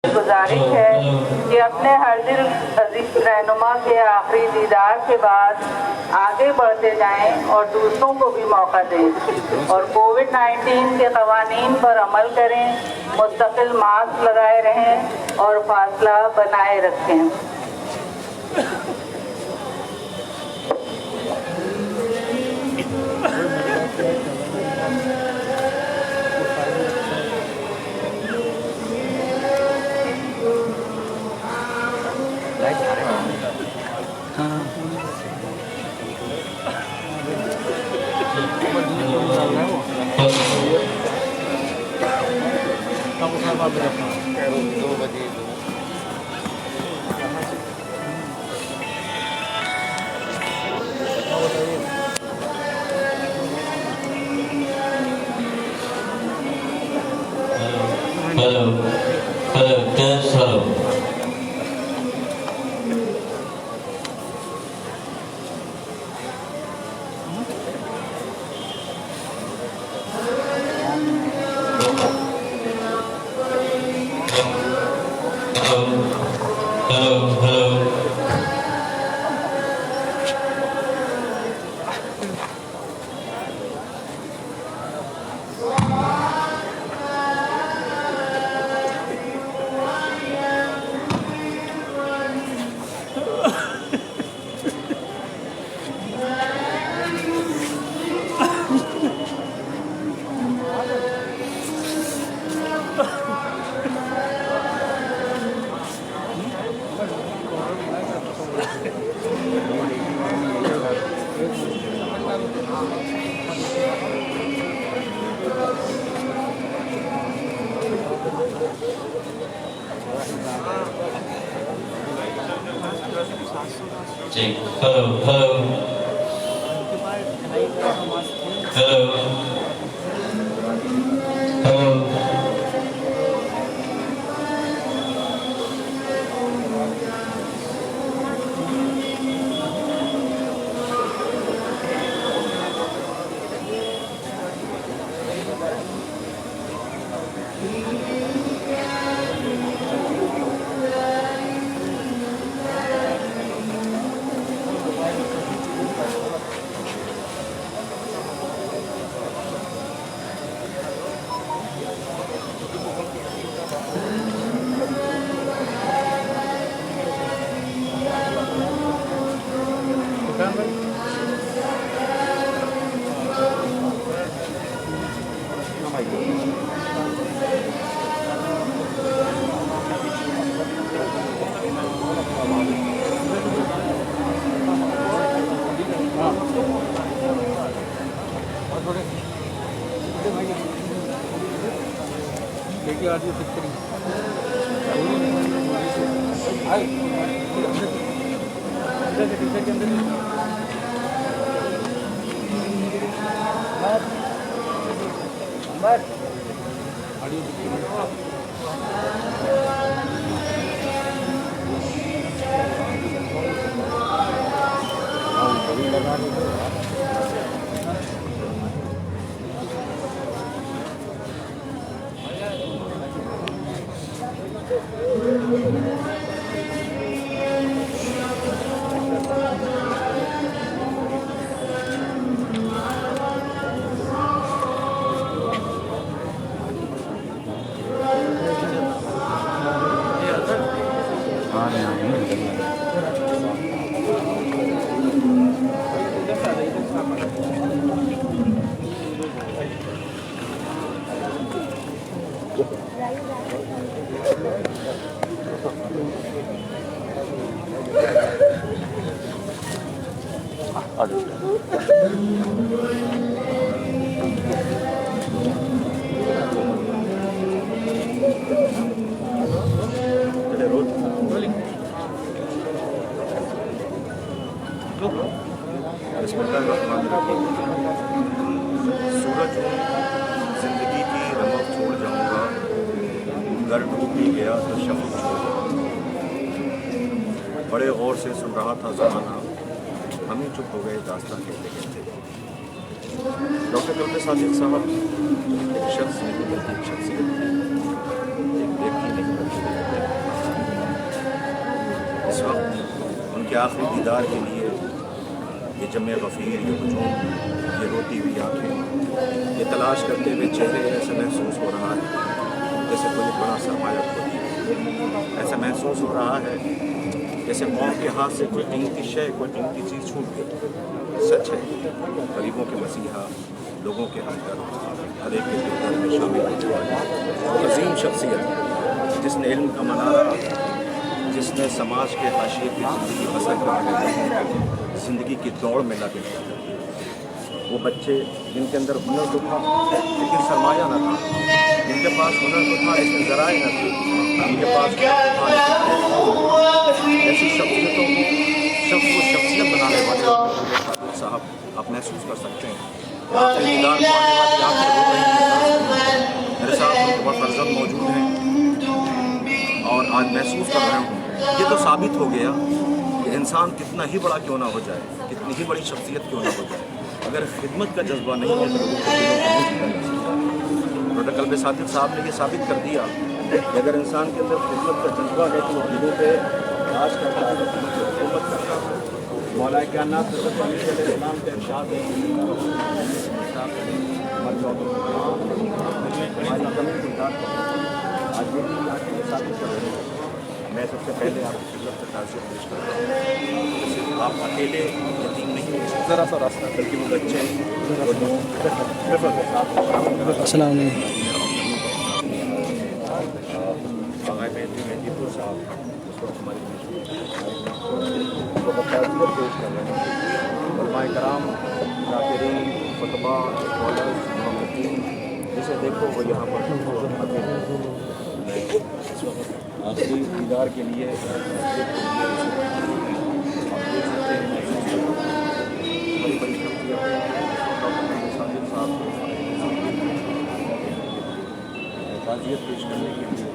गुजारिश है कि अपने हर दिल अजीज रहनुमा के आखिरी दीदार के बाद आगे बढ़ते जाएं और दूसरों को भी मौका दें और कोविड-19 के क़वानीन पर अमल करें, मुस्तकिल मास्क लगाए रहें और फासला बनाए रखें। Hello, test, hello. Hello. सूरज हूँ, जिंदगी की रमक छोड़ जाऊंगा, घर डूब भी गया तो शफ़क़ छोड़ जाऊंगा। बड़े गौर से सुन रहा था ज़माना, हम ही चुप हो गए दास्तां कहते कहते। डॉक्टर कल्बे सादिक साहब एक शख्स नहीं बल्कि एक शख्सियत है, एक व्यक्ति नहीं बल्कि के आखिरी दीदार के लिए ये जमे गफ़ीर, ये हुजूम, ये रोती हुई आँखें, ये तलाश करते हुए चेहरे, ऐसा महसूस हो रहा है जैसे कोई बड़ा सरमाया खो दिया। ऐसा महसूस हो रहा है जैसे कौम के हाथ से कोई कीमती शय, कोई कीमती चीज़ छूट गई। सच है, गरीबों के मसीहा, लोगों के हमदर्द, हर एक के दिल में शामिल होने वाली अजीम शख्सियत, जिसने इल्म का मनारा, जिसने समाज के हाशिए की ज़िंदगी बसर करने में ज़िंदगी की दौड़ में लगे। वो बच्चे जिनके अंदर हुनर तो था लेकिन सरमाया न था, जिनके पास हुनर तो था लेकिन ज़राए न थे, जिनके पास ऐसी शख्सियतों को शख्सियत बनाने वाले साहब आप महसूस कर सकते हैं। आपके दीदार को आने वाली आँखें रो रही हैं। मेरे साथ वह फर्जंद मौजूद हैं और आज महसूस कर रहे हूँ ये तो साबित हो गया कि इंसान कितना ही बड़ा क्यों ना हो जाए, कितनी ही बड़ी शख्सियत क्यों ना हो जाए, अगर खिदमत का जज्बा नहीं है तो लोगों को दिलों को नहीं जीता जा सकता। डॉक्टर कल्बे सादिक साहब ने ये साबित कर दिया कि अगर इंसान के अंदर खिदमत का जज्बा है तो वो दिलों पे राज करता है, हुकूमत करता है। मौला कायनात इस्लाम के इरशाद है आज ये भी साबित कर रहे हैं। मैं सबसे पहले आपकी खिदमत से ताज़ियत पेश करता हूँ। आप अकेले यतीम नहीं हैं, ज़रा सा रास्ता, बल्कि वो बच्चे हैं। अस्सलाम मेहदीपुर साहब इस वक्त हमारी ताज़ियत पेश कर रहे हैं। उलमाए कराम, जाकिरीन, खुतबा, स्कॉलर्स, मुहम्मदीन, जिसे देखो वो यहाँ पर आखिरी दीदार के लिए आप देख सकते हैं बड़ी बड़ी शख्सियत साहब ताज़ियत पेश करने के लिए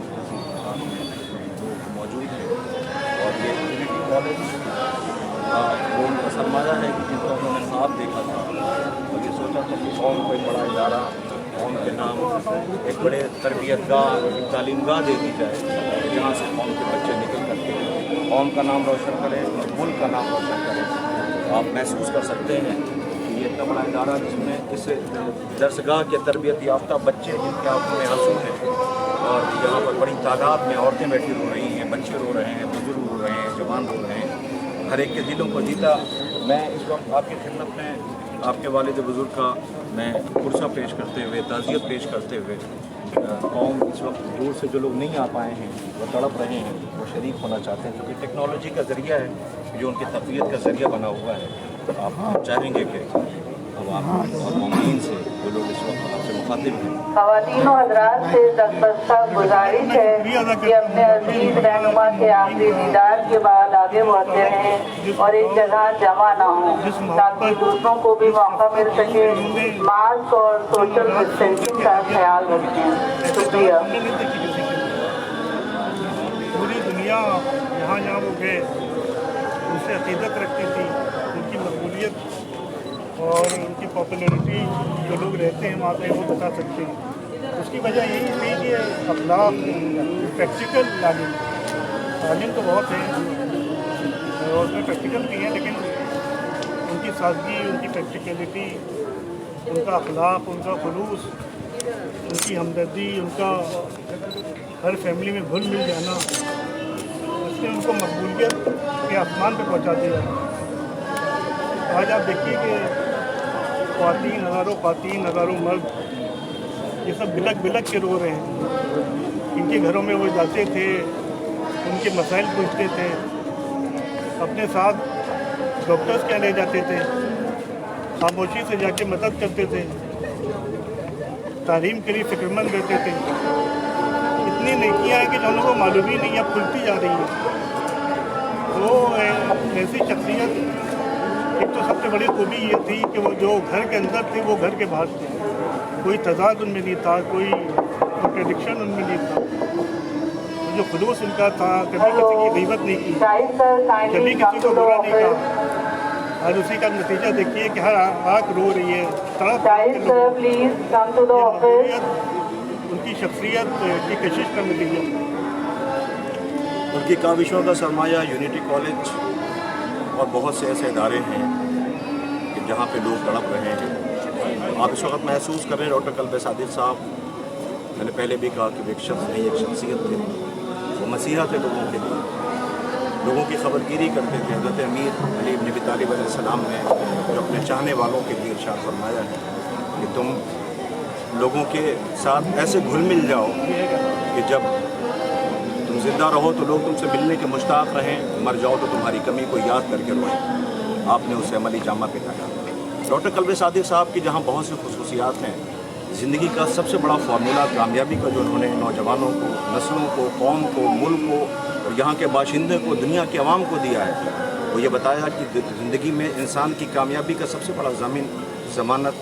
मौजूद हैं। और ये यूनिटी कॉलेज वो उनका सरमाया है कि जिनका उन्होंने ख्वाब देखा था और ये सोचा था कि कौम कोई बड़ा इदारा, कौम के नाम एक बड़े तरबियतगाह, तालीमगाह दे दी जाए जहाँ से कौम के बच्चे निकल करके कौम का नाम रोशन करें और मुल्क का नाम रोशन करें। आप महसूस कर सकते हैं कि ये इतना बड़ा इदारा जिसमें इस दरसगाह के तरबियत याफ्ता बच्चे जिनके आंखों में आंसू हैं और यहाँ पर बड़ी तादाद में औरतें बैठी रो रही हैं, बच्चे रो रहे हैं, बुजुर्ग रो रहे हैं, जवान रो रहे हैं, हर एक के दिलों को जीता। मैं इस वक्त आपकी खिदमत में आपके वालिद बुज़ुर्ग का मैं पुरसा पेश करते हुए, ताज़ियत पेश करते हुए, कौम इस वक्त दूर से जो लोग नहीं आ पाए हैं वो तड़प रहे हैं, वो शरीक होना चाहते हैं क्योंकि टेक्नोलॉजी का ज़रिया है जो उनकी तक़वियत का ज़रिया बना हुआ है। आप चाहेंगे कि अब आप और मोमिन से जो लोग इस वक्त आपसे मुखातिब हैं। ख़वातीन और हज़रात से दस्तबरसा गुजारिश है कि अपने अज़ीज़ रहनुमा के आखिरी दीदार के बाद आगे बढ़ते रहें और एक जगह जमा ना हो ताकि दूसरों को भी मौका मिल सके। मास्क और सोशल डिस्टेंसिंग का ख्याल रखें। शुक्रिया। पूरी दुनिया जहाँ जहाँ वो गए उनसे अकीदत रखती थी, उनकी मकबूलियत और उनकी पॉपुलैरिटी जो लोग रहते हैं वहाँ पे वो बता सकते हैं। उसकी वजह यही थी कि अखलाक, प्रैक्टिकल तालीम तो बहुत है और उसमें प्रैक्टिकल भी है, लेकिन उनकी सादगी, उनकी प्रैक्टिकलिटी, उनका अखलाक, उनका खुलूस, उनकी हमदर्दी, उनका हर फैमिली में घुल मिल जाना, उसने उनको मकबूलियत के आसमान पे पहुँचा दिया। आज आप देखिए कि ख़वातीन, हज़ारों मर्द ये सब बिलक बिलक के रो रहे हैं। इनके घरों में वो जाते थे, उनके मसाइल पूछते थे, अपने साथ डॉक्टर्स क्या ले जाते थे, खामोशी से जाके मदद करते थे, तालीम के लिए फ़िक्रमंद रहते थे। इतनी नेकियां हैं कि जो लोगों को मालूम ही नहीं है, खुलती जा रही है। वो ऐसी शख्सियत, एक तो सबसे बड़ी खूबी ये थी कि वो जो घर के अंदर थे वो घर के बाहर थे, कोई तजाद उनमें नहीं था, कोई प्रेडिक्शन उनमें नहीं था। जो खुलूस उनका था, कभी किसी की गीबत नहीं की, कभी किसी को बुरा नहीं कहा। और उसी का नतीजा देखिए कि हर आँख रो रही है, तड़प उनकी शख्सियत की कशिश का नतीजा। उनकी काविशों का सरमाया यूनिटी कॉलेज और बहुत से ऐसे इदारे हैं कि जहाँ पे लोग तड़प रहे हैं। आप इस वक्त महसूस कर रहे हैं डॉक्टर कल्बे सादिक साहब, मैंने पहले भी कहा कि वो एक शख्स नहीं, एक शख्सियत थे। वो मसीहा थे लोगों के लिए, लोगों की खबरगिरी करते थे। हज़रत अमीर अली इब्न अबी तालिब अलैहिस्सलाम ने जो अपने चाहने वालों के लिए इरशाद फरमाया है कि तुम लोगों के साथ ऐसे घुल मिल जाओ कि जब तुम ज़िंदा रहो तो लोग तुमसे मिलने के मुश्ताक रहें, मर जाओ तो तुम्हारी कमी को याद करके रोएं। आपने उसे अमली जामा पहनाया। डॉक्टर कल्बे सादिक साहब की जहाँ बहुत सी खुसूसियात हैं, ज़िंदगी का सबसे बड़ा फार्मूला कामयाबी का जो उन्होंने नौजवानों को, नस्लों को, कौम को, मुल्क को और यहाँ के बाशिंदे को, दुनिया के अवाम को दिया है, वो ये बताया कि ज़िंदगी में इंसान की कामयाबी का सबसे बड़ा ज़मानत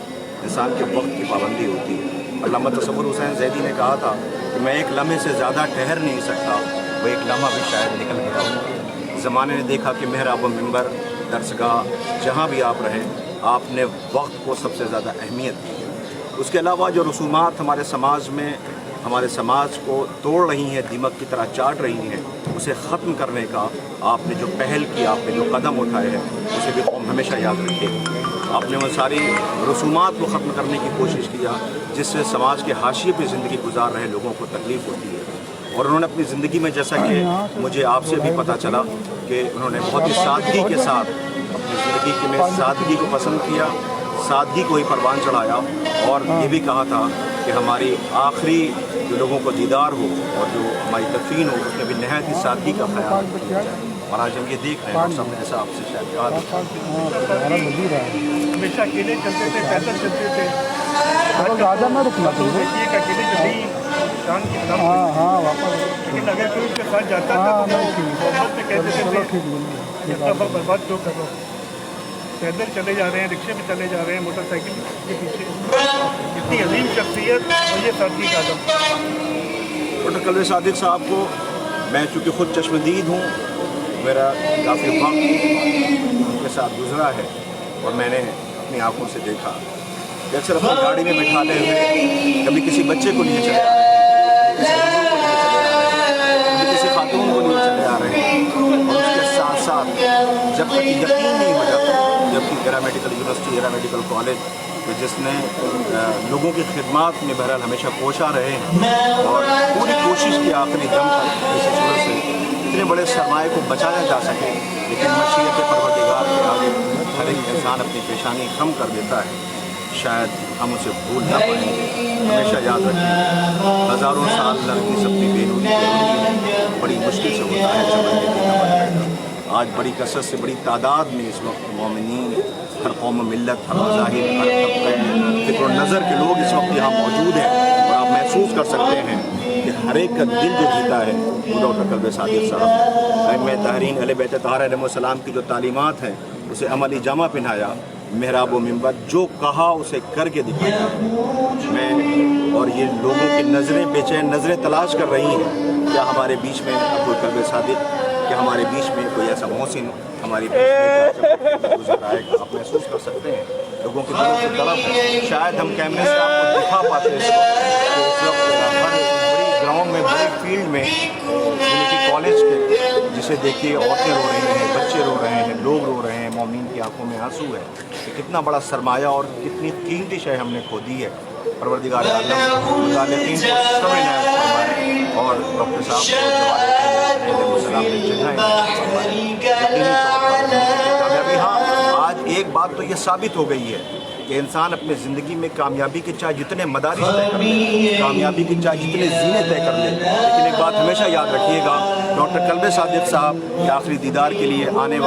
इंसान के वक्त की पाबंदी होती है। अल्लामा तसव्वुर हुसैन ज़ैदी ने कहा था कि मैं एक लम्हे से ज़्यादा ठहर नहीं सकता, वो एक लम्हा भी शायद निकल गया। ज़माने ने देखा कि मेहराब व मिंबर, दरसगाह, जहाँ भी आप रहें, आपने वक्त को सबसे ज़्यादा अहमियत दी है। उसके अलावा जो रसूमात हमारे समाज में हमारे समाज को तोड़ रही हैं, दीमक की तरह चाट रही हैं, उसे ख़त्म करने का आपने जो पहल की, आपने जो कदम उठाए हैं, उसे भी कौम हमेशा याद रखेगी। आपने वो सारी रसूमात को ख़त्म करने की कोशिश किया जिससे समाज के हाशिए पे ज़िंदगी गुजार रहे लोगों को तकलीफ़ होती है। और उन्होंने अपनी ज़िंदगी में, जैसा कि मुझे आपसे भी पता चला, कि उन्होंने बहुत ही सादगी के साथ अपनी ज़िंदगी में सादगी को पसंद किया, सादगी को ही परवान चढ़ाया और ये भी कहा था कि हमारी आखिरी जो लोगों को दीदार हो और जो हमारी दफीन हो, उसमें भी नहायत ही सादगी का ख्याल किया जाए। और आज हम ये देख रहे हैं, सबने ऐसा आपसे शायद कहा, हमेशा अकेले चलते थे, पैदल चलते थे, ज़्यादा ना रुकना चाहिए। एक अकेले चले शान की तरफ। हाँ वापस, लेकिन अगर कोई उसके साथ जाता था तो मोहब्बत से कहते थे इतना बर्बाद क्यों कर रहा हो। पैदल चले जा रहे हैं, रिक्शे में चले जा रहे हैं, मोटरसाइकिल के पीछे, इतनी अजीम शख्सियत और ये सादगी का आदम। डॉक्टर कल्बे सादिक साहब को मैं चूँकि ख़ुद चश्मदीद हूँ, मेरा काफ़ी वक्त उनके साथ गुजरा है और मैंने अपनी आँखों से देखा कि अक्सर अपनी गाड़ी में बैठा ले हुए कभी किसी बच्चे को लिए चले आ रहे हैं, कभी किसी खातून को लिए चले आ रहे हैं, और उसके साथ साथ जब तक यकीन नहीं हो जाता, जबकि era medical university, era medical college जिसने लोगों की खिदमत में बहरहाल हमेशा कोशा रहे हैं और पूरी कोशिश की आखिरी दम तक इस सूरत से इतने बड़े सरमाए को बचाया जा सके, लेकिन मशीयत परवरदिगार के आगे हर एक इंसान अपनी पेशानी कम कर देता है। शायद हम उसे भूल ना पाएंगे, हमेशा याद रखें, हज़ारों साल लड़की सबकी बेनूरी बड़ी मुश्किल से होता है समझने की। आज बड़ी कसरत से, बड़ी तादाद में इस वक्त मोमिनीन, हर कौम मिल्लत, हर मज़ाहिब, हर तबक़े, फ़िक्र नज़र के लोग इस वक्त यहाँ मौजूद हैं और आप महसूस कर सकते हैं कि हर एक का दिल जो जीता है वो डॉक्टर कल्बे सादिक साहब। मैं तारीन अहले बैत तहारा अलैहिस्सलाम की जो तालीमात हैं उसे अमली जामा पहनाया, मेहराब व मिंबर, जो कहा उसे करके दिखाया। मैं और ये लोगों की नज़रें बेचैन नज़रें तलाश कर रही हैं, क्या हमारे बीच में कोई कल्बे सादिक, कि हमारे बीच में कोई ऐसा मोहसिन हमारे बीच में गुजर आएगा। आप महसूस कर सकते हैं लोगों के दिलों की तड़प है। शायद हम कैमरे से आपको दिखा पाते हैं इस वक्त हर बड़ी ग्राउंड में, बड़े फील्ड में, यूनिवर्सिटी कॉलेज के, जिसे देखिए औरतें रो रही हैं, बच्चे रो रहे हैं, लोग रो रहे हैं, मौमीन की आंखों में आंसू है कि कितना बड़ा सरमाया और कितनी कीमती शय हमने खो दी है। परवरदिगार आलम मुतालिकीन को सब्र इनायत फरमाए और डॉक्टर साहब को कामयाबी। हाँ, आज एक बात तो ये साबित हो गई है कि इंसान अपने ज़िंदगी में कामयाबी के चाहे जितने मदारिज तय कर ले, कामयाबी के चाहे जितने ज़ीने तय कर ले, लेकिन एक बात हमेशा याद रखिएगा, डॉक्टर कल्बे सादिक साहब के आखिरी दीदार के लिए आने